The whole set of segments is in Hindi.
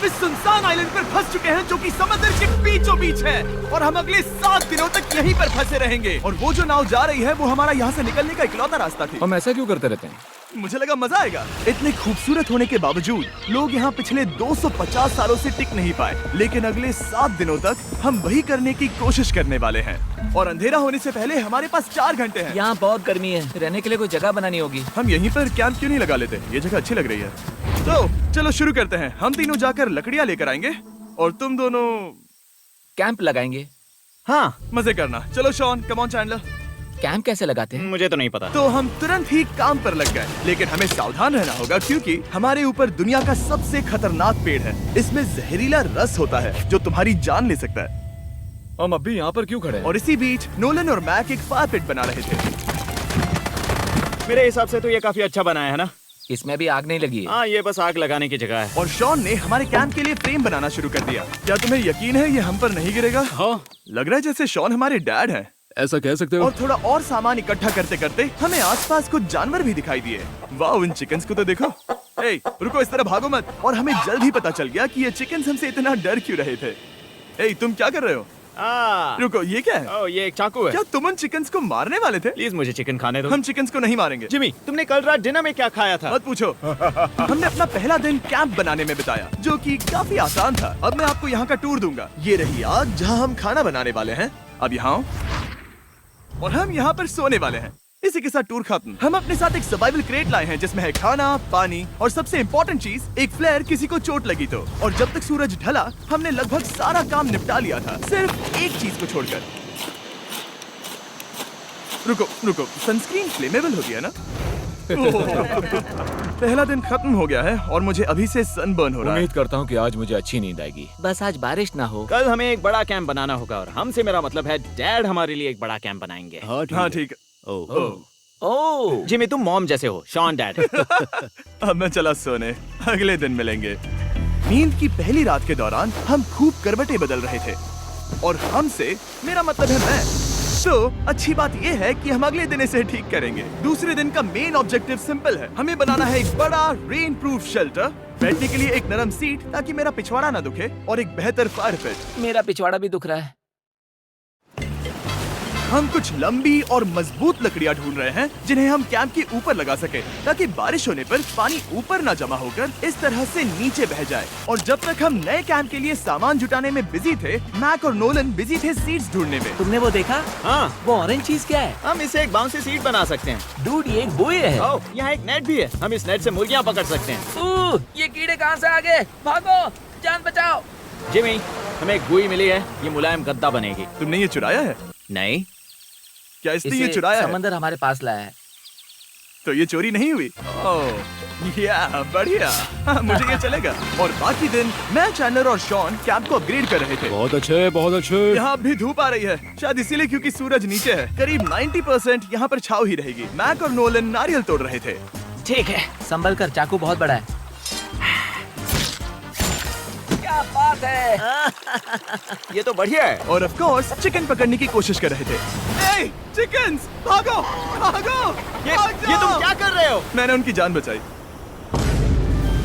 हम इस सुनसान आइलैंड पर फंस चुके हैं जो कि समंदर के बीचों बीच है और हम अगले 7 दिनों तक यहीं पर फंसे रहेंगे। और वो जो नाव जा रही है वो हमारा यहाँ से निकलने का इकलौता रास्ता थी। हम ऐसा क्यों करते रहते हैं? मुझे लगा मजा आएगा। इतने खूबसूरत होने के बावजूद लोग यहाँ पिछले 250 सालों से टिक नहीं पाए, लेकिन अगले 7 दिनों तक हम वही करने की कोशिश करने वाले हैं। और अंधेरा होने से पहले हमारे पास 4 घंटे हैं। यहाँ बहुत गर्मी है, रहने के लिए कोई जगह बनानी होगी। हम यहीं पर कैंप क्यों नहीं लगा लेते? ये जगह अच्छी लग रही है। तो चलो शुरू करते हैं। हम तीनों जाकर लकड़ियाँ लेकर आएंगे और तुम दोनों कैंप लगाएंगे। हाँ, मजे करना। चलो Shawn, come on Chandler. Camp कैसे लगाते हैं? मुझे तो नहीं पता। तो हम तुरंत ही काम पर लग गए, लेकिन हमें सावधान रहना होगा क्योंकि हमारे ऊपर दुनिया का सबसे खतरनाक पेड़ है। इसमें जहरीला रस होता है जो तुम्हारी जान ले सकता है। हम अभी यहाँ पर क्यों खड़े हैं? और इसी बीच नोलन और मैक एक फायर पिट बना रहे थे। मेरे हिसाब से तो ये काफी अच्छा बनाया है ना? इसमें भी आग नहीं लगी है। हाँ, ये बस आग लगाने की जगह है। और शॉन ने हमारे कैंप के लिए फ्रेम बनाना शुरू कर दिया। क्या तुम्हें यकीन है ये हम पर नहीं गिरेगा? हाँ, लग रहा है जैसे शॉन हमारे डैड हैं। ऐसा कह सकते हो? और थोड़ा और सामान इकट्ठा करते करते हमें आसपास कुछ जानवर भी दिखाई दिए। वाह, उन चिकन्स को तो देखो। ए, रुको, इस तरह भागो मत। और हमें जल्द ही पता चल गया कि ये चिकन्स हमसे इतना डर क्यों रहे थे। ए, तुम क्या कर रहे हो? रुको, ये क्या है? ये एक चाकू है। क्या तुम उन चिकन्स को मारने वाले थे? प्लीज मुझे चिकन खाने दो। हम चिकन्स को नहीं मारेंगे। जिमी, तुमने कल रात डिनर में क्या खाया था? मत पूछो। हमने अपना पहला दिन कैंप बनाने में बिताया, जो कि काफी आसान था। अब मैं आपको यहाँ का टूर दूंगा। ये रही आग जहाँ हम खाना बनाने वाले हैं। अब यहाँ आओ। और हम यहाँ पर सोने वाले हैं। इसी के साथ टूर खत्म। हम अपने साथ एक सर्वाइवल क्रेट लाए हैं जिसमें है खाना, पानी और सबसे इम्पोर्टेंट चीज, एक फ्लेयर किसी को चोट लगी तो। और जब तक सूरज ढला हमने लगभग सारा काम निपटा लिया था, सिर्फ एक चीज को छोड़कर। रुको, सनस्क्रीन फ्लेमेबल होती है ना? पहला दिन खत्म हो गया है और मुझे अभी से सनबर्न हो रहा है। उम्मीद करता हूँ कि आज मुझे अच्छी नींद आएगी। बस आज बारिश ना हो। कल हमें एक बड़ा कैंप बनाना होगा और हमसे मेरा मतलब है डैड हमारे लिए एक बड़ा कैंप बनाएंगे। हाँ ठीक है। ओह, जिमी, तुम मॉम जैसे हो, शॉन डैड। अब मैं चला सोने, अगले दिन मिलेंगे। नींद की पहली रात के दौरान हम खूब करवटें बदल रहे थे और हमसे मेरा मतलब है मैं। तो अच्छी बात यह है कि हम अगले दिन इसे ठीक करेंगे। दूसरे दिन का मेन ऑब्जेक्टिव सिंपल है। हमें बनाना है एक बड़ा रेन प्रूफ शेल्टर, बैठने के लिए एक नरम सीट ताकि मेरा पिछवाड़ा ना दुखे, और एक बेहतर फायर पिट। मेरा पिछवाड़ा भी दुख रहा है। हम कुछ लंबी और मजबूत लकड़ियां ढूंढ रहे हैं जिन्हें हम कैंप के ऊपर लगा सके ताकि बारिश होने पर पानी ऊपर न जमा होकर इस तरह से नीचे बह जाए। और जब तक हम नए कैंप के लिए सामान जुटाने में बिजी थे, मैक और नोलन बिजी थे सीड्स ढूंढने में। तुमने वो देखा? हाँ, वो ऑरेंज चीज क्या है? हम इसे एक बाउंसी सीट बना सकते हैं। डूड, ये एक बुए है। ओह, यहाँ एक नेट भी है। हम इस नेट से मुर्गियाँ पकड़ सकते हैं। ये कीड़े कहाँ से आ गए? भागो, जान बचाओ। जिमी, हमें एक बुई मिली है। ये मुलायम गद्दा बनेगी। तुमने ये चुराया है? नहीं, क्या इसने इसे ये चुराया है? समंदर हमारे पास लाया है। तो ये चोरी नहीं हुई? ओह, या बढ़िया। मुझे ये चलेगा। और बाकी दिन मैं, चैंडलर और शॉन कैंप को अपग्रेड कर रहे थे। बहुत अच्छे, बहुत अच्छे। यहाँ भी धूप आ रही है, शायद इसीलिए क्योंकि सूरज नीचे है। करीब 90% यहाँ पर छाव ही रहेगी। मैक और नोलन नारियल तोड़ रहे थे। ठीक है, संभल कर, चाकू बहुत बड़ा है। क्या बात है। ये तो बढ़िया है। और ऑफ कोर्स चिकन पकड़ने की कोशिश कर रहे थे। ए, चिकन्स, भागो, भागो, ये भाग तुम जाओ। क्या कर रहे हो? मैंने उनकी जान बचाई।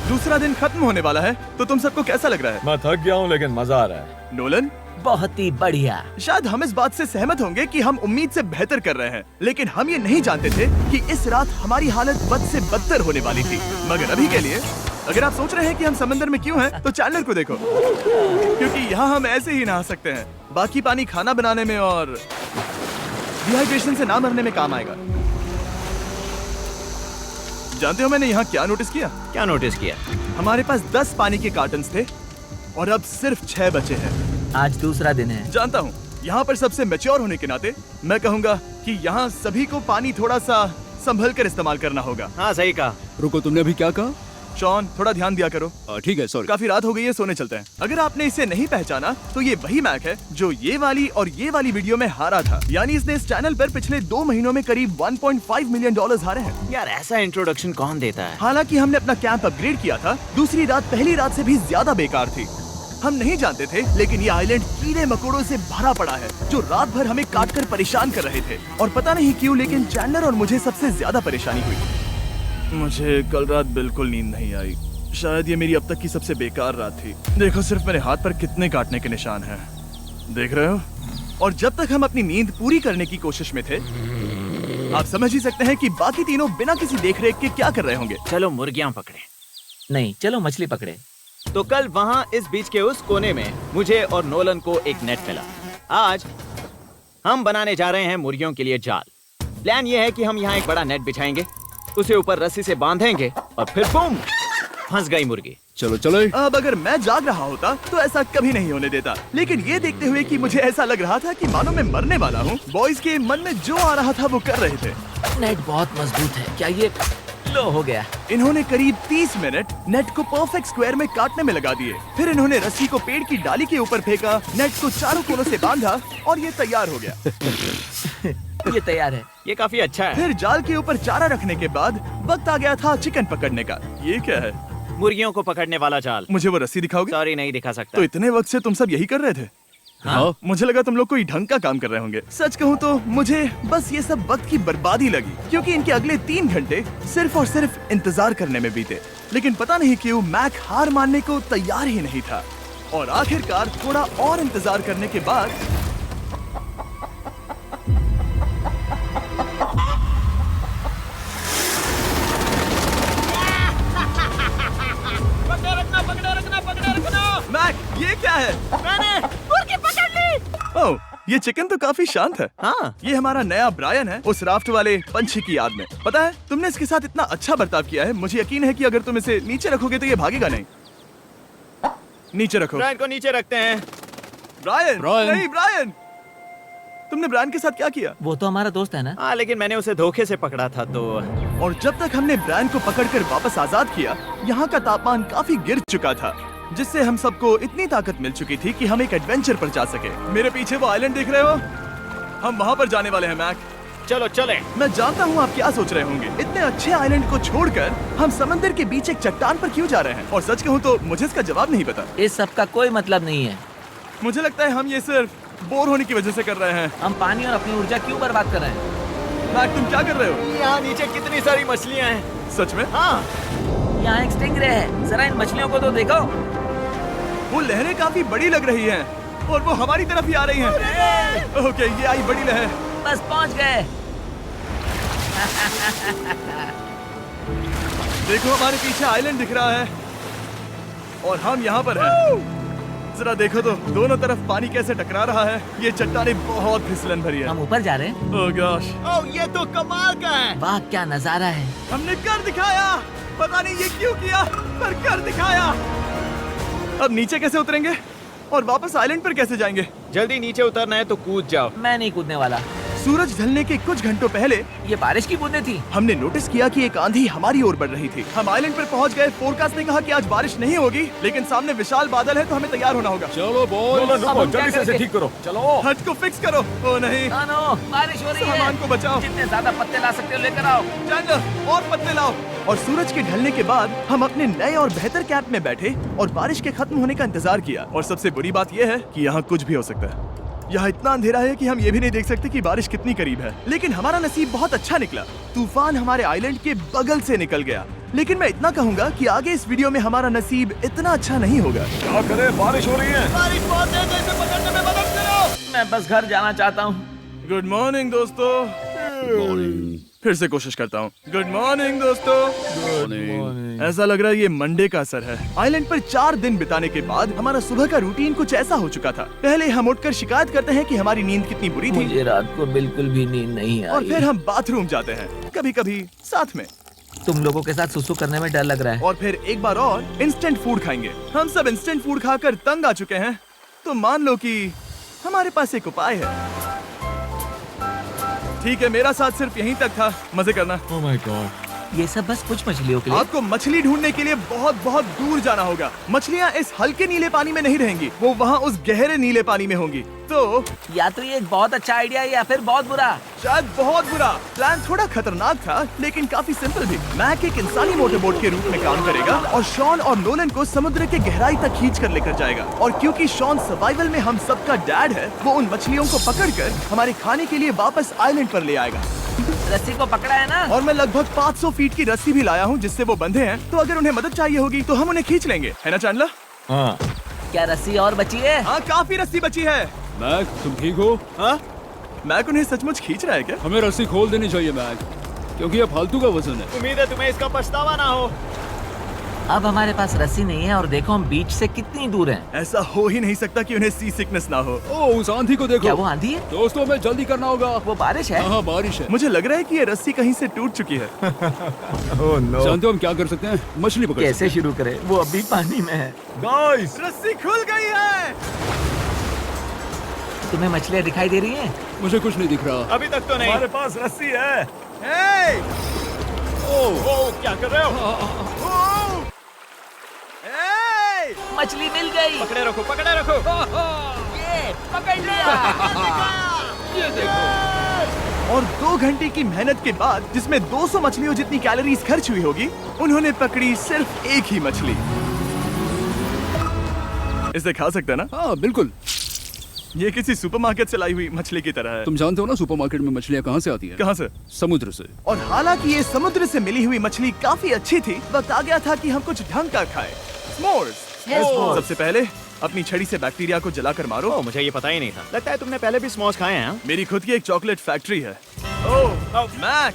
दूसरा दिन खत्म होने वाला है, तो तुम सबको कैसा लग रहा है? मैं थक गया हूँ लेकिन मजा आ रहा है। नोलन, बहुत ही बढ़िया। शायद हम इस बात से सहमत होंगे कि हम उम्मीद से बेहतर कर रहे हैं, लेकिन हम ये नहीं जानते थे कि इस रात हमारी हालत बद से बदतर होने वाली थी। मगर अभी के लिए, अगर आप सोच रहे हैं कि हम समंदर में क्यों हैं, तो चैंडलर को देखो, क्योंकि यहाँ हम ऐसे ही नहा सकते हैं। बाकी पानी खाना बनाने में और डिहाइड्रेशन से ना मरने में काम आएगा। जानते हो मैंने यहाँ क्या नोटिस किया? क्या नोटिस किया? हमारे पास 10 पानी के कार्टन्स थे और अब सिर्फ 6 बचे हैं। आज दूसरा दिन है। जानता हूँ, यहाँ पर सबसे मैच्योर होने के नाते मैं कहूँगा कि यहाँ सभी को पानी थोड़ा सा संभल कर इस्तेमाल करना होगा। हाँ, सही कहा। रुको, तुमने अभी क्या कहा? शॉन, थोड़ा ध्यान दिया करो। ठीक है, सॉरी। काफी रात हो गई है, सोने चलते हैं। अगर आपने इसे नहीं पहचाना तो ये वही मैक है जो ये वाली और ये वाली वीडियो में हारा था। यानी इसने इस चैनल पर पिछले 2 महीनों में करीब $1.5 मिलियन हारे हैं। यार, ऐसा इंट्रोडक्शन कौन देता है? हालांकि हमने अपना कैंप अपग्रेड किया था, दूसरी रात पहली रात से भी ज्यादा बेकार थी। हम नहीं जानते थे, लेकिन ये आइलैंड कीड़े मकोड़ों से भरा पड़ा है जो रात भर हमें काटकर परेशान कर रहे थे। और पता नहीं क्यों, लेकिन चैंडलर और मुझे सबसे ज्यादा परेशानी हुई। मुझे कल रात बिल्कुल नींद नहीं आई। शायद ये मेरी अब तक की सबसे बेकार रात थी। देखो सिर्फ मेरे हाथ पर कितने काटने के निशान हैं। देख रहे हो? और जब तक हम अपनी नींद पूरी करने की कोशिश में थे, आप समझ ही सकते हैं कि बाकी तीनों बिना किसी देखरेख के क्या कर रहे होंगे। चलो मुर्गियां पकड़े। नहीं, चलो मछली पकड़े। तो कल वहाँ इस बीच के उस कोने में मुझे और नोलन को एक नेट मिला। आज हम बनाने जा रहे हैं मुर्गियों के लिए जाल। प्लान ये है कि हम यहाँ एक बड़ा नेट बिछाएंगे, उसे ऊपर रस्सी से बांधेंगे और फिर बूम, फंस गई मुर्गी। चलो चलो। अब अगर मैं जाग रहा होता तो ऐसा कभी नहीं होने देता, लेकिन ये देखते हुए कि मुझे ऐसा लग रहा था कि मानो मैं मरने वाला हूँ, बॉयज के मन में जो आ रहा था वो कर रहे थे। नेट बहुत मजबूत है। क्या ये लो हो गया? इन्होंने करीब 30 मिनट नेट को परफेक्ट स्क्वायर में काटने में लगा दिए। फिर इन्होंने रस्सी को पेड़ की डाली के ऊपर फेंका, नेट को चारों कोनों से बांधा और ये तैयार हो गया। ये तैयार है। ये काफी अच्छा है। फिर जाल के ऊपर चारा रखने के बाद वक्त आ गया था चिकन पकड़ने का। ये क्या है? मुर्गियों को पकड़ने वाला जाल। मुझे वो रस्सी दिखाओगे? सॉरी, नहीं दिखा सकता। तो इतने वक्त से तुम सब यही कर रहे थे? हाँ। मुझे लगा तुम लोग कोई ढंग का काम कर रहे होंगे। सच कहूँ तो मुझे बस ये सब वक्त की बर्बादी लगी, क्योंकि इनके अगले 3 घंटे सिर्फ और सिर्फ इंतजार करने में बीते। लेकिन पता नहीं क्यों मैक हार मानने को तैयार ही नहीं था, और आखिरकार थोड़ा और इंतजार करने के बाद मैक, ये क्या है? मैंने मुर्गी पकड़ ली। ओह, ये चिकन तो काफी शांत है। हाँ। ये हमारा नया ब्रायन है, उस राफ्ट वाले पंछी की याद में। पता है, तुमने इसके साथ इतना अच्छा बर्ताव किया है, मुझे यकीन है कि अगर तुम इसे नीचे रखोगे तो ये भागेगा नहीं। नीचे रखो। ब्रायन को नीचे रखते हैं। Brian, Brian. नहीं ब्रायन। तुमने ब्रायन के साथ क्या किया? वो तो हमारा दोस्त है ना। हाँ, लेकिन मैंने उसे धोखे से पकड़ा था तो। और जब तक हमने ब्रायन को पकड़कर वापस आजाद किया, यहाँ का तापमान काफी गिर चुका था, जिससे हम सबको इतनी ताकत मिल चुकी थी कि हम एक एडवेंचर पर जा सके। मेरे पीछे वो आइलैंड देख रहे हो? हम वहाँ पर जाने वाले हैं मैक। चलो चले। मैं जानता हूँ आप क्या सोच रहे होंगे, इतने अच्छे आइलैंड को छोड़कर हम समंदर के बीच एक चट्टान पर क्यों जा रहे हैं? और सच कहूँ तो मुझे इसका जवाब नहीं पता। इस सब का कोई मतलब नहीं है। मुझे लगता है हम ये सिर्फ बोर होने की वजह से कर रहे हैं। हम पानी और अपनी ऊर्जा क्यों बर्बाद कर रहे हैं? मैक, तुम क्या कर रहे हो? यहाँ नीचे कितनी सारी मछलियाँ हैं। सच में? हाँ। यहाँ एक स्टिंगरे है, जरा इन मछलियों को तो देखो। वो लहरें काफी बड़ी लग रही हैं और वो हमारी तरफ ही आ रही हैं। ओके, ये आई बड़ी लहर। बस पहुँच गए। देखो हमारे पीछे आइलैंड दिख रहा है और हम यहाँ पर हैं। जरा देखो तो दोनों तरफ पानी कैसे टकरा रहा है। ये चट्टानें बहुत फिसलन भरी है। हम ऊपर जा रहे हैं। ओह गॉश, ओह, ये तो कमाल का है। वाह, क्या नजारा है। हमने कर दिखाया। पता नहीं ये क्यों किया, पर कर दिखाया। अब नीचे कैसे उतरेंगे और वापस आइलैंड पर कैसे जाएंगे? जल्दी नीचे उतरना है तो कूद जाओ। मैं नहीं कूदने वाला। सूरज ढलने के कुछ घंटों पहले ये बारिश की बूंदें थी। हमने नोटिस किया कि एक आंधी हमारी ओर बढ़ रही थी। हम आइलैंड पर पहुंच गए। फोरकास्ट ने कहा कि आज बारिश नहीं होगी, लेकिन सामने विशाल बादल है तो हमें तैयार होना होगा। चलो बॉय। अब हम क्या करेंगे? ठीक करो। चलो। हट को फिक्स करो। ओ नहीं, नो, बारिश हो रही है। सामान को बचाओ। जितने ज्यादा पत्ते ला सकते हो लेकर आओ। चैंडलर, और पत्ते लाओ। और सूरज के ढलने के बाद हम अपने नए और बेहतर कैंप में बैठे और बारिश के खत्म होने का इंतजार किया। और सबसे बड़ी बात यह है कि यहाँ कुछ भी हो सकता है। यहाँ इतना अंधेरा है कि हम ये भी नहीं देख सकते कि बारिश कितनी करीब है। लेकिन हमारा नसीब बहुत अच्छा निकला। तूफान हमारे आइलैंड के बगल से निकल गया। लेकिन मैं इतना कहूँगा कि आगे इस वीडियो में हमारा नसीब इतना अच्छा नहीं होगा। क्या करें, बारिश हो रही है। बारिश बहुत तेज है, इसे पकड़ने में मदद करो। मैं बस घर जाना चाहता हूँ। गुड मॉर्निंग दोस्तों। फिर से कोशिश करता हूँ। गुड मॉर्निंग दोस्तों। ऐसा लग रहा है ये मंडे का असर है। आइलैंड पर 4 दिन बिताने के बाद हमारा सुबह का रूटीन कुछ ऐसा हो चुका था। पहले हम उठकर शिकायत करते हैं कि हमारी नींद कितनी बुरी थी, मुझे रात को बिल्कुल भी नींद नहीं आई। और फिर हम बाथरूम जाते हैं, कभी कभी साथ में। तुम लोगों के साथ सुसु करने में डर लग रहा है। और फिर एक बार और इंस्टेंट फूड खाएंगे। हम सब इंस्टेंट फूड खाकर तंग आ चुके हैं, तो मान लो कि हमारे पास एक उपाय है। ठीक है, मेरा साथ सिर्फ यहीं तक था। मजे करना। Oh my God. ये सब बस कुछ मछलियों के लिए। आपको मछली ढूंढने के लिए बहुत बहुत दूर जाना होगा। मछलियाँ इस हल्के नीले पानी में नहीं रहेंगी, वो वहाँ उस गहरे नीले पानी में होंगी। तो या तो ये एक बहुत अच्छा आइडिया है या फिर बहुत बुरा। शायद बहुत बुरा। प्लान थोड़ा खतरनाक था, लेकिन काफी सिंपल भी। मैक एक इंसानी मोटरबोट के रूप में काम करेगा और शॉन और नोलन को समुद्र के गहराई तक खींच कर लेकर जाएगा। और क्योंकि शॉन सर्वाइवल में हम सबका डैड है, वो उन मछलियों को पकड़कर हमारे खाने के लिए वापस आइलैंड पर ले आएगा। रस्सी को पकड़ा है ना? और मैं लगभग 500 फीट की रस्सी भी लाया हूँ जिससे वो बंधे हैं, तो अगर उन्हें मदद चाहिए होगी तो हम उन्हें खींच लेंगे, है ना चैंडलर? हाँ। क्या रस्सी और बची है? हाँ, काफी रस्सी बची है। मैक, तुम ठीक हो? हाँ, मैक उन्हें सचमुच खींच रहा है क्या? हमें रस्सी खोल देनी चाहिए मैक, क्योंकि ये फालतू का वजन है। उम्मीद है तुम्हें इसका पछतावा ना हो। अब हमारे पास रस्सी नहीं है और देखो हम बीच से कितनी दूर हैं। ऐसा हो ही नहीं सकता कि उन्हें सी सिकनेस ना हो। ओ, उस आंधी को देखो। क्या वो आंधी है? दोस्तों, हमें जल्दी करना होगा। वो बारिश है? हाँ, बारिश है। मुझे लग रहा है कि ये रस्सी कहीं से टूट चुकी है। Oh no. जानते हो हम क्या कर सकते हैं? मछली पकड़ कैसे सकते शुरू करें? वो अभी पानी में है। गाइस, रस्सी खुल गई है। तुम्हें मछलियाँ दिखाई दे रही हैं? हैं। मुझे कुछ नहीं दिख रहा। अभी तक तो नहीं। हमारे पास रस्सी है। हे! ओ, क्या कर रहे हो? ओ! हे! मछली मिल गई। पकड़े रखो, पकड़े रखो। ये पकड़ लिया। ये देखो। और 2 घंटे की मेहनत के बाद, जिसमें 200 मछलियों जितनी कैलोरीज खर्च हुई होगी, उन्होंने पकड़ी सिर्फ एक ही मछली। इसे खा सकते हैं ना? हाँ, बिल्कुल। ये किसी सुपरमार्केट से लाई हुई मछली की तरह है। तुम जानते हो ना सुपरमार्केट में मछलियाँ कहाँ से आती हैं? कहाँ से? समुद्र से। और हालांकि ये समुद्र से मिली हुई मछली काफी अच्छी थी, वक्त आ गया था कि हम कुछ ढंग का खाएं। स्मोर्स। सबसे पहले अपनी छड़ी से बैक्टीरिया को जलाकर मारो। ओ, मुझे ये पता ही नहीं था। लगता है तुमने पहले भी स्मोस खाए हैं। हाँ? मेरी खुद की एक चॉकलेट फैक्ट्री है। ओह मैक,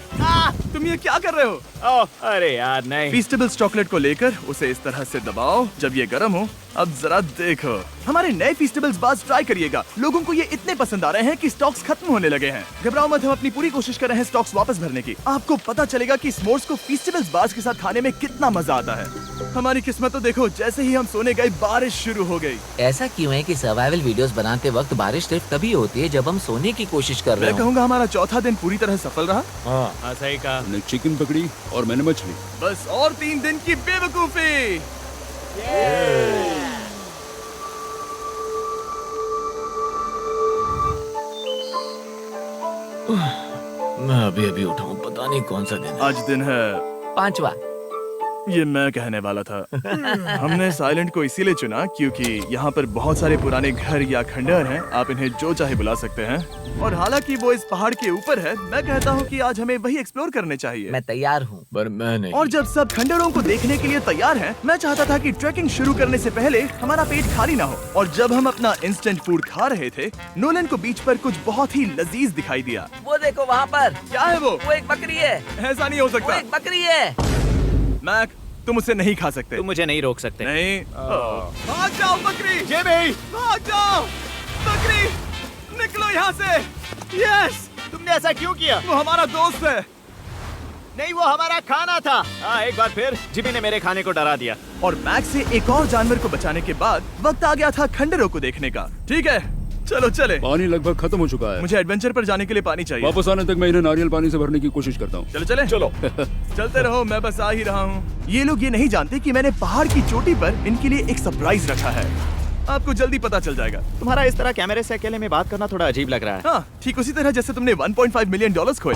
तुम ये क्या कर रहे हो? ओह, अरे यार नहीं। फीस्टेबल्स चॉकलेट को लेकर उसे इस तरह से दबाओ जब ये गर्म हो। अब जरा देखो, हमारे नए फीस्टेबल्स बार्स ट्राई करिएगा। लोगों को ये इतने पसंद आ रहे हैं कि स्टॉक्स खत्म होने लगे हैं। घबराओ मत, हम अपनी पूरी कोशिश कर रहे हैं स्टॉक्स वापस भरने की। आपको पता चलेगा कि स्मोर्स को फीस्टेबल्स बार्स के साथ खाने में कितना मजा आता है। हमारी किस्मत तो देखो, जैसे ही हम सोने गए बारिश शुरू हो गई। ऐसा क्यों है कि सर्वाइवल वीडियोस बनाते वक्त बारिश सिर्फ तभी होती है जब हम सोने की कोशिश कर रहे मैं हो? कहूँगा हमारा चौथा दिन पूरी तरह सफल रहा। हाँ। सही कहा। हमने चिकन पकड़ी और मैंने मछली। बस और 3 दिन की बेवकूफी। मैं अभी अभी उठा हूँ, पता नहीं कौन सा दिन है। आज दिन है 5वां। ये मैं कहने वाला था। हमने इस आइलैंड को इसीलिए चुना क्योंकि यहाँ पर बहुत सारे पुराने घर या खंडहर हैं। आप इन्हें जो चाहे बुला सकते हैं। और हालांकि वो इस पहाड़ के ऊपर है, मैं कहता हूँ कि आज हमें वही एक्सप्लोर करने चाहिए। मैं तैयार हूँ। पर मैं नहीं। और जब सब खंडहरों को देखने के लिए तैयार हैं, मैं चाहता था कि ट्रैकिंग शुरू करने से पहले हमारा पेट खाली ना हो। और जब हम अपना इंस्टेंट फूड खा रहे थे, नोलन को बीच पर कुछ बहुत ही लजीज दिखाई दिया। वो देखो वहाँ पर। क्या है वो? वो एक बकरी है। ऐसा नहीं हो वो सकता। एक बकरी है। मैक, तुम उसे नहीं खा सकते। तुम मुझे नहीं रोक सकते। नहीं। भाग जाओ बकरी। ये भी। भाग जाओ बकरी, निकलो यहाँ से। यस, तुमने ऐसा क्यों किया? वो हमारा दोस्त है। नहीं, वो हमारा खाना था। हाँ, एक बार फिर जिमी ने मेरे खाने को डरा दिया। और मैक से एक और जानवर को बचाने के बाद वक्त आ गया था खंडहरों को देखने का। ठीक है, चलो चले। पानी लगभग खत्म हो चुका है। मुझे एडवेंचर पर जाने के लिए पानी चाहिए। वापस आने तक मैं इन्हें नारियल पानी से भरने की कोशिश करता हूँ। चलो चले। चलो। चलते रहो, मैं बस आ ही रहा हूँ। ये लोग ये नहीं जानते कि मैंने पहाड़ की चोटी पर इनके लिए एक सरप्राइज रखा है। आपको जल्दी पता चल जाएगा। तुम्हारा इस तरह कैमरे से अकेले में बात करना थोड़ा अजीब लग रहा है। हाँ, ठीक उसी तरह जैसे तुमने $1.5 मिलियन खोए।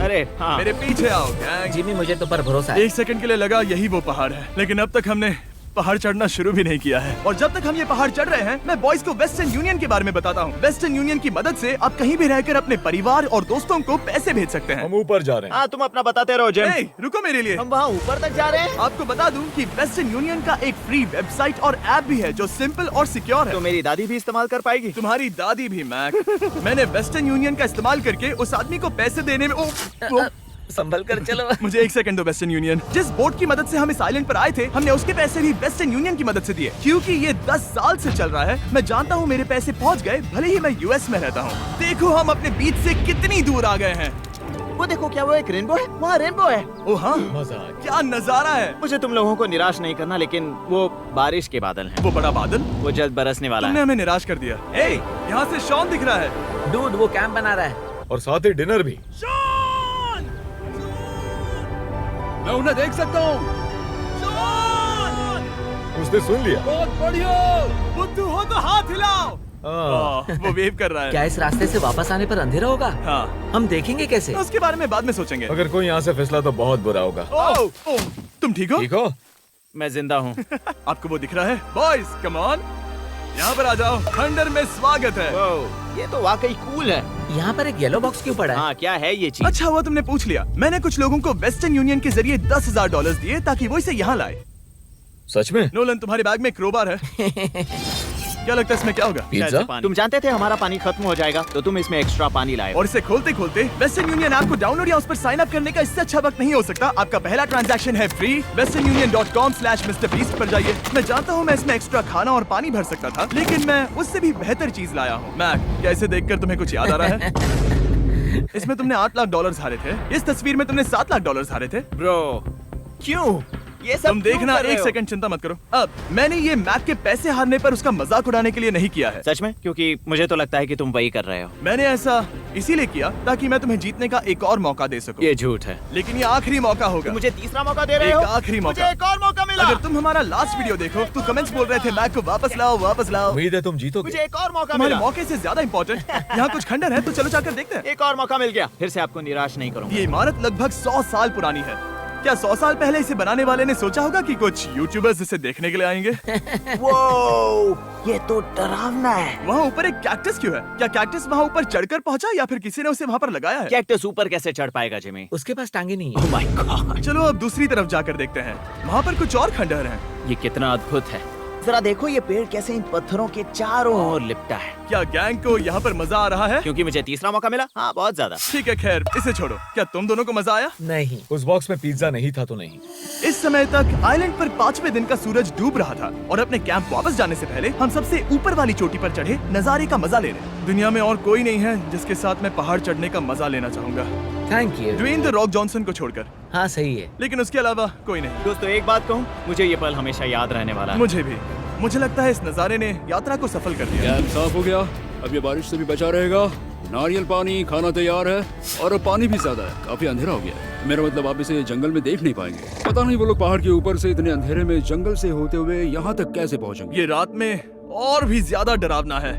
अरे हाँ। मेरे पीछे आओ गैंग। जिमी, मुझे तो पर भरोसा है। 1 सेकंड के लिए लगा यही वो पहाड़ है, लेकिन अब तक हमने पहाड़ चढ़ना शुरू भी नहीं किया है। और जब तक हम ये पहाड़ चढ़ रहे हैं, मैं बॉयज को वेस्टर्न यूनियन के बारे में बताता हूँ। वेस्टर्न यूनियन की मदद से आप कहीं भी रहकर अपने परिवार और दोस्तों को पैसे भेज सकते हैं। हम ऊपर जा रहे हैं। हाँ, तुम अपना बताते रहो जिम। ए, रुको मेरे लिए। हम वहाँ ऊपर तक जा रहे हैं। आपको बता दूं कि वेस्टर्न यूनियन का एक फ्री वेबसाइट और ऐप भी है जो सिंपल और सिक्योर है। तो मेरी दादी भी इस्तेमाल कर पाएगी। तुम्हारी दादी भी मैक। मैंने वेस्टर्न यूनियन का इस्तेमाल करके उस आदमी को पैसे देने में संभल कर चलो। मुझे 1 सेकंड दो। वेस्टर्न यूनियन, जिस बोट की मदद से हम इस आइलैंड पर आए थे, हमने उसके पैसे भी वेस्टर्न यूनियन की मदद से दिए। क्योंकि ये 10 साल से चल रहा है, मैं जानता हूँ मेरे पैसे पहुँच गए, भले ही मैं यूएस में रहता हूँ। देखो हम अपने बीच से कितनी दूर आ गए हैं। वो देखो, क्या वो एक रेनबो है? वहाँ रेनबो है। ओ हाँ, मजा आ गया। क्या नजारा है। मुझे तुम लोगों को निराश नहीं करना, लेकिन वो बारिश के बादल हैं। वो बड़ा बादल, वो जल्द बरसने वाला तुमने है। हमें निराश कर दिया। ए, यहाँ से शॉन दिख रहा है। डूड, वो कैंप बना रहा है। और साथ ही डिनर भी। शॉन! मैं उन्हें देख सकता हूँ। शॉन! उसने सुन लिया। बहुत बढ़िया। बुद्धू हो तो हाथ हिलाओ। हाँ। वो वेव कर रहा है। क्या इस रास्ते से वापस आने पर अंधेरा होगा? हाँ, हम देखेंगे कैसे? उसके बारे में बाद में सोचेंगे। अगर कोई यहाँ से फिसला तो बहुत बुरा होगा। ओह, ओह, तुम ठीक हो? ठीक हो? मैं जिंदा हूँ। आपको वो दिख रहा है? बॉयज, कम ऑन, यहाँ पर आ जाओ। खंडर में स्वागत है। ये तो वाकई कूल है। यहाँ पर एक येलो बॉक्स क्यों पड़ा है? हाँ, क्या है ये चीज? अच्छा हुआ तुमने पूछ लिया। मैंने कुछ लोगों को वेस्टर्न यूनियन के जरिए $10,000 दिए ताकि वो इसे यहाँ लाए। सच में? नोलन, तुम्हारे बैग में क्रोबार है। क्या लगता है इसमें क्या होगा? शायद पिज्जा? से पानी। तुम जानते थे हमारा पानी खत्म हो जाएगा, तो तुम इसमें एक्स्ट्रा पानी लाए। और इसे खोलते खोलते वेस्टर्न यूनियन ऐप को डाउनलोड या उस पर साइन अप करने का इससे अच्छा वक्त नहीं हो सकता। आपका पहला ट्रांजैक्शन है फ्री। westernunion.com/MrBeast पर जाइए। मैं जानता हूँ मैं इसमें एक्स्ट्रा खाना और पानी भर सकता था, लेकिन मैं उससे भी बेहतर चीज लाया हूँ। मैक, क्या इसे देखकर तुम्हें कुछ याद आ रहा है? इसमें तुमने $8 लाख हारे थे। इस तस्वीर में तुमने $7 लाख हारे थे। ब्रो, क्यों? ये सब तुम क्यों देखना, कर रहे एक हो? सेकंड चिंता मत करो। अब मैंने ये मैक के पैसे हारने पर उसका मजाक उड़ाने के लिए नहीं किया है। सच में? क्योंकि मुझे तो लगता है कि तुम वही कर रहे हो। मैंने ऐसा इसीलिए किया ताकि मैं तुम्हें जीतने का एक और मौका दे सकूं। ये झूठ है। लेकिन ये आखिरी मौका होगा। तुम मुझे तीसरा मौका दे रहे एक हो? आखिरी मौका। मुझे एक और मौका मिला। अगर तुम हमारा लास्ट वीडियो देखो तो कमेंट्स बोल रहे थे मैक को वापस लाओ, वापस लाओ। उम्मीद है तुम जीतोगे। मुझे एक और मौका तुम्हारे मिला। मौके से ज्यादा इम्पोर्टेंट यहाँ कुछ खंडर है, तो चलो जाकर देखते हैं। एक और मौका मिल गया। फिर से आपको निराश नहीं करूंगा। ये इमारत लगभग 100 साल पुरानी है। क्या 100 साल पहले इसे बनाने वाले ने सोचा होगा कि कुछ यूट्यूबर्स इसे देखने के लिए आएंगे? वो ये तो डरावना है। वहाँ ऊपर एक कैक्टस क्यों है? क्या कैक्टस वहाँ ऊपर चढ़कर पहुँचा या फिर किसी ने उसे वहाँ पर लगाया है? कैक्टस ऊपर कैसे चढ़ पाएगा जिमी? उसके पास टांगे नहीं है। ओह माय गॉड, चलो अब दूसरी तरफ जाकर देखते हैं। वहाँ पर कुछ और खंडहर हैं। ये कितना अद्भुत है। जरा देखो ये पेड़ कैसे इन पत्थरों के चारों ओर लिपटा है। क्या गैंग को यहाँ पर मजा आ रहा है? क्योंकि मुझे तीसरा मौका मिला। हाँ, बहुत ज्यादा। ठीक है, खैर इसे छोड़ो। क्या तुम दोनों को मजा आया? नहीं। उस बॉक्स में पिज्जा नहीं था तो नहीं। इस समय तक आइलैंड पर 5वें दिन का सूरज डूब रहा था और अपने कैंप वापस जाने से पहले हम सबसे ऊपर वाली चोटी पर चढ़े नजारे का मजा ले रहे। दुनिया में और कोई नहीं है जिसके साथ मैं पहाड़ चढ़ने का मजा लेना चाहूंगा, thank you. Dwayne the Rock Johnson को छोड़कर। हाँ सही है। लेकिन उसके अलावा कोई नहीं। दोस्तों, एक बात कहूँ, मुझे ये पल हमेशा याद रहने वाला है। मुझे भी। मुझे लगता है इस नजारे ने यात्रा को सफल कर दिया। कैंप साफ हो गया, अब ये बारिश से भी बचा रहेगा। नारियल पानी, खाना तैयार है और अब पानी भी ज्यादा है। काफी अंधेरा हो गया है। मेरा मतलब आप इसे जंगल में देख नहीं पाएंगे। पता नहीं वो लोग पहाड़ के ऊपर से इतने अंधेरे में जंगल से होते हुए यहाँ तक कैसे पहुँचेंगे। ये रात में और भी ज्यादा डरावना है।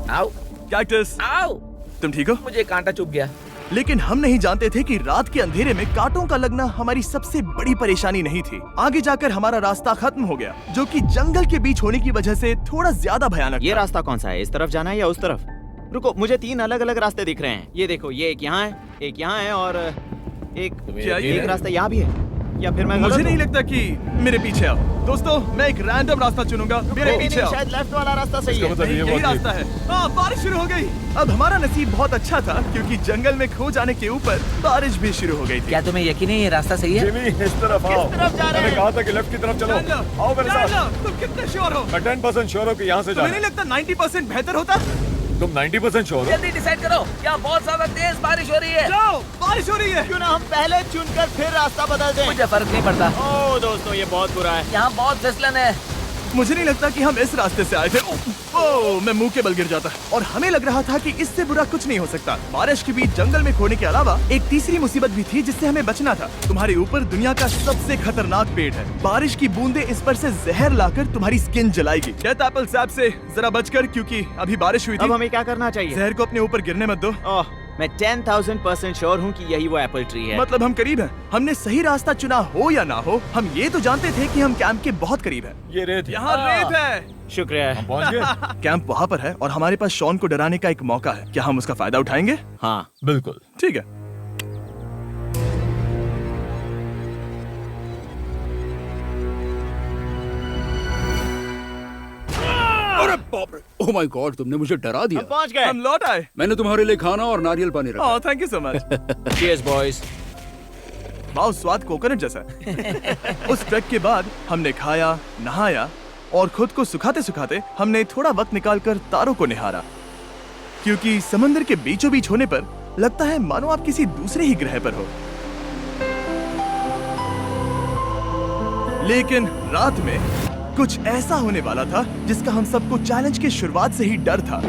आओ कैक्टस, आओ। तुम ठीक हो? मुझे कांटा चुभ गया। लेकिन हम नहीं जानते थे कि रात के अंधेरे में कांटों का लगना हमारी सबसे बड़ी परेशानी नहीं थी। आगे जाकर हमारा रास्ता खत्म हो गया, जो कि जंगल के बीच होने की वजह से थोड़ा ज्यादा भयानक ये था। रास्ता कौन सा है? इस तरफ जाना है या उस तरफ? रुको, मुझे 3 अलग अलग रास्ते दिख रहे हैं। ये देखो, ये एक यहाँ है, एक यहाँ है और एक क्या ये- एक रास्ता यहाँ भी है। या फिर मैं मुझे गलत नहीं हूँ? लगता कि मेरे पीछे आओ। दोस्तों, मैं एक रैंडम रास्ता चुनूंगा। मेरे नहीं, पीछे नहीं, आओ। शायद लेफ्ट वाला रास्ता सही है। मतलब नहीं, ये यही बहुत ही- रास्ता है। हाँ, बारिश शुरू हो गई। अब हमारा नसीब बहुत अच्छा था क्योंकि जंगल में खो जाने के ऊपर बारिश भी शुरू हो गई थी। क्या तुम्हें यकीन है ये रास्ता सही है? जिमी, इस तरफ आओ। तरफ जा रहे मैंने हैं? कहा था कि लेफ्ट की तरफ चलो। जान लो, आओ मेरे जान साथ। लो, तुम कितने श्योर हो? मैं 10% श्योर हूँ कि यहाँ से तुम्हें जाना। नहीं लगता 90% बेहतर होता? तुम 90% श्योर हो? जल्दी डिसाइड करो। क्या बहुत ज्यादा तेज बारिश हो रही है? जाओ, बारिश हो रही है। क्यों ना हम पहले चुनकर फिर रास्ता बदल दें? मुझे फर्क नहीं पड़ता। ओह दोस्तों, ये बहुत बुरा है। यहाँ बहुत फिसलन है। मुझे नहीं लगता कि हम इस रास्ते से आए थे। ओह, मैं मुंह के बल गिर जाता और हमें लग रहा था कि इससे बुरा कुछ नहीं हो सकता। बारिश के बीच जंगल में खोने के अलावा एक तीसरी मुसीबत भी थी जिससे हमें बचना था। तुम्हारे ऊपर दुनिया का सबसे खतरनाक पेड़ है। बारिश की बूंदें इस पर से जहर लाकर तुम्हारी स्किन जलाएगी। डेथ एप्पल सैप से जरा बचकर, क्योंकि अभी बारिश हुई अब थी। हमें क्या करना चाहिए? जहर को अपने ऊपर गिरने मत दो। ओह, मैं 10,000% श्योर हूँ कि यही वो एप्पल ट्री है। मतलब हम करीब हैं। हमने सही रास्ता चुना हो या ना हो, हम ये तो जानते थे कि हम कैंप के बहुत करीब हैं। ये रेत है। यहाँ रेत है। शुक्रिया है। पहुँच गए? कैंप वहाँ पर है और हमारे पास शॉन को डराने का एक मौका है। क्या हम उसका फायदा उठाएंगे? हाँ, बिल्कुल। ठीक है। अरे बाप रे, ओह माय गॉड, तुमने मुझे डरा हम दिया। पहुँच गए। हम लौट आए। मैंने तुम्हारे लिए खाना और नारियल पानी रखा। Oh, thank you so much. Cheers, boys। वाह, स्वाद कोकोनट जैसा है। उस ट्रैक के बाद हमने खाया, नहाया और खुद को सुखाते सुखाते हमने थोड़ा वक्त निकालकर तारों को निहारा, क्योंकि समंदर के बीचों बीच होने पर लगता है मानो आप किसी दूसरे ही ग्रह पर हो। लेकिन रात में कुछ ऐसा होने वाला था जिसका हम सबको चैलेंज की शुरुआत से ही डर था।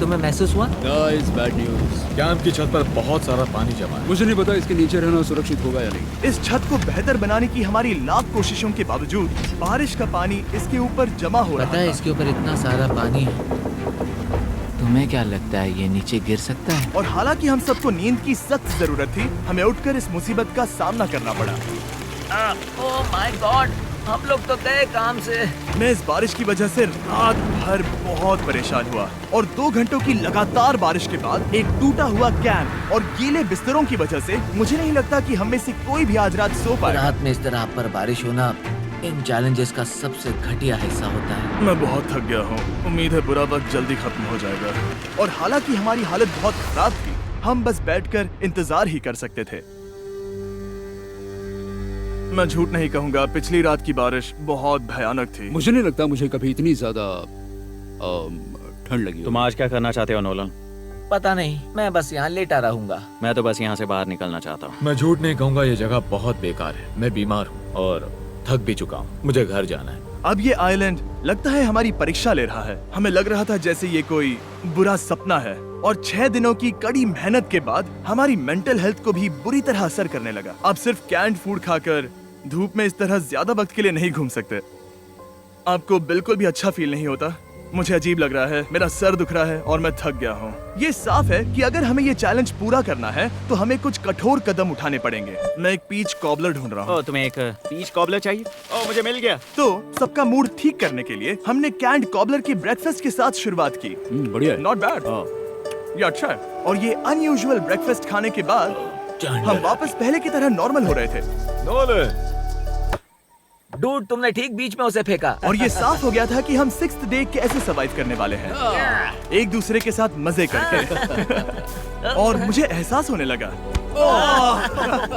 तुम्हें महसूस हुआ? Guys, bad news. कैंप की छत पर बहुत सारा पानी जमा है। मुझे नहीं पता इसके नीचे रहना सुरक्षित होगा या नहीं। इस छत को बेहतर बनाने की हमारी लाख कोशिशों के बावजूद बारिश का पानी इसके ऊपर जमा हो रहा पता है था। इसके ऊपर इतना सारा पानी है। तुम्हें क्या लगता है ये नीचे गिर सकता है? और हालांकि हम सबको नींद की सख्त जरूरत थी, हमें उठकर इस मुसीबत का सामना करना पड़ा। ओह माय गॉड, हम लोग तो गए काम से। मैं इस बारिश की वजह से रात भर बहुत परेशान हुआ और 2 घंटों की लगातार बारिश के बाद एक टूटा हुआ कैंप और गीले बिस्तरों की वजह से मुझे नहीं लगता कि हम में से कोई भी आज रात सो पाएगा। रात में इस तरह पर बारिश होना इन चैलेंजेस का सबसे घटिया हिस्सा होता है। मैं बहुत थक गया हूँ। उम्मीद है बुरा वक्त जल्दी खत्म हो जाएगा। और हालांकि हमारी हालत बहुत खराब थी, हम बस बैठकर इंतजार ही कर सकते थे। मैं झूठ नहीं कहूँगा, पिछली रात की बारिश बहुत भयानक थी। मुझे नहीं लगता मुझे कभी इतनी ज्यादा ठंड लगी हो। तुम आज क्या करना चाहते हो नोलन? पता नहीं, मैं बस यहाँ लेटा रहूंगा। मैं तो बस यहाँ से बाहर निकलना चाहता हूँ। मैं झूठ नहीं कहूंगा, ये जगह बहुत बेकार है। मैं बीमार हूँ और थक भी चुका हूँ। मुझे घर जाना है। अब ये आइलैंड लगता है हमारी परीक्षा ले रहा है। हमें लग रहा था जैसे ये कोई बुरा सपना है और 6 दिनों की कड़ी मेहनत के बाद हमारी मेंटल हेल्थ को भी बुरी तरह असर करने लगा। अब सिर्फ कैंड फूड खाकर धूप में इस तरह ज्यादा वक्त के लिए नहीं घूम सकते। आपको बिल्कुल भी अच्छा फील नहीं होता? मुझे अजीब लग रहा है, मेरा सर दुख रहा है और मैं थक गया हूँ। ये साफ है कि अगर हमें ये चैलेंज पूरा करना है तो हमें कुछ कठोर कदम उठाने पड़ेंगे। मैं एक पीच कॉबलर ढूंढ रहा हूँ। ओ, तुम्हें एक पीच कॉबलर चाहिए? ओ, मुझे मिल गया। तो सबका मूड ठीक करने के लिए हमने कैंड कॉबलर के ब्रेकफास्ट के साथ शुरुआत की। बढ़िया है। नॉट बैड, ये अच्छा है। और ये अनयूजुअल ब्रेकफास्ट खाने के बाद हम वापस पहले की तरह नॉर्मल हो रहे थे। नोलन, डूड, तुमने ठीक बीच में उसे फेंका। और ये साफ हो गया था कि हम 6th डे कैसे सरवाइव करने वाले हैं, एक दूसरे के साथ मजे करके। और मुझे एहसास होने लगा,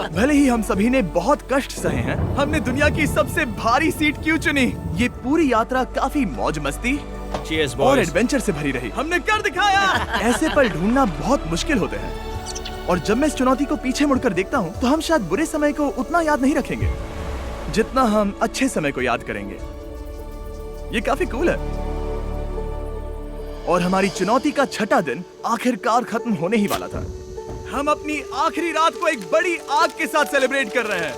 भले ही हम सभी ने बहुत कष्ट सहे हैं, हमने दुनिया की सबसे भारी सीट क्यों चुनी? ये पूरी यात्रा काफी मौज मस्ती Cheers, और boys. एडवेंचर से भरी रही। हमने कर दिखाया। ऐसे पल ढूंढना बहुत मुश्किल होते हैं और जब मैं इस चुनौती को पीछे मुड़कर देखता हूँ तो हम शायद बुरे समय को उतना याद नहीं रखेंगे जितना हम अच्छे समय को याद करेंगे। ये काफी कूल है। और हमारी चुनौती का 6ठा दिन आखिरकार खत्म होने ही वाला था। हम अपनी आखिरी रात को एक बड़ी आग के साथ सेलिब्रेट कर रहे हैं,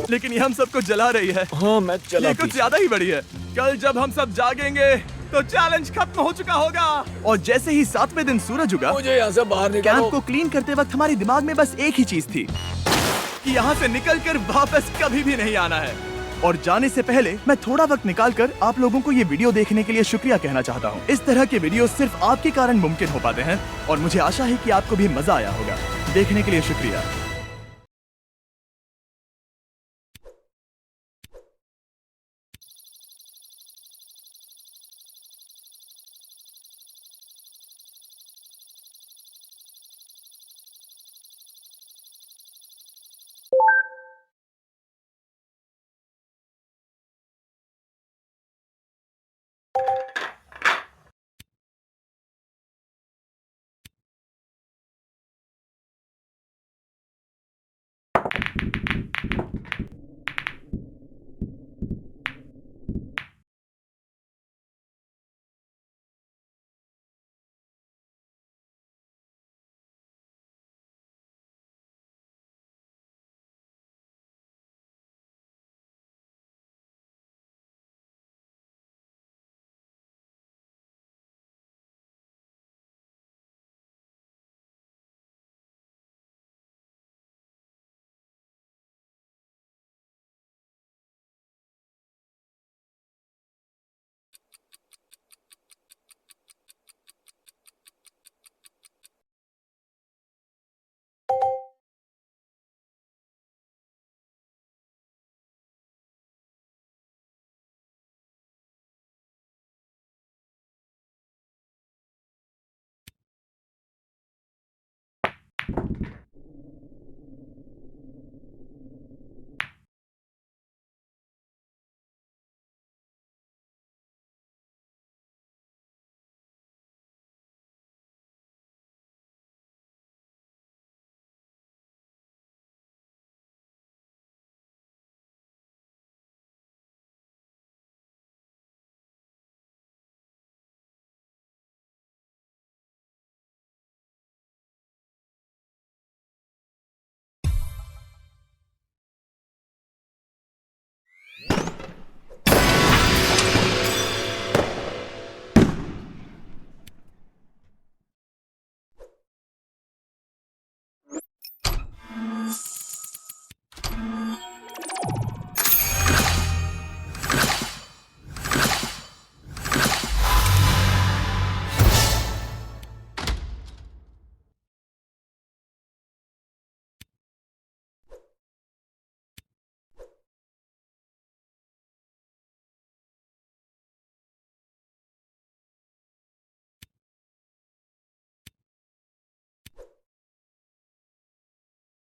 लेकिन ये हम सबको जला रही है। हाँ मैं चला ये कुछ ज्यादा ही बड़ी है। कल जब हम सब जागेंगे तो चैलेंज खत्म हो चुका होगा। और जैसे ही 7वें दिन सूरज उगा, मुझे यहाँ से बाहर कैंप निकालो। को क्लीन करते वक्त हमारे दिमाग में बस एक ही चीज थी कि यहाँ से निकलकर वापस कभी भी नहीं आना है। और जाने से पहले मैं थोड़ा वक्त निकालकर आप लोगों को ये वीडियो देखने के लिए शुक्रिया कहना चाहता हूँ। इस तरह के वीडियो सिर्फ आपके कारण मुमकिन हो पाते हैं और मुझे आशा है कि आपको भी मजा आया होगा। देखने के लिए शुक्रिया।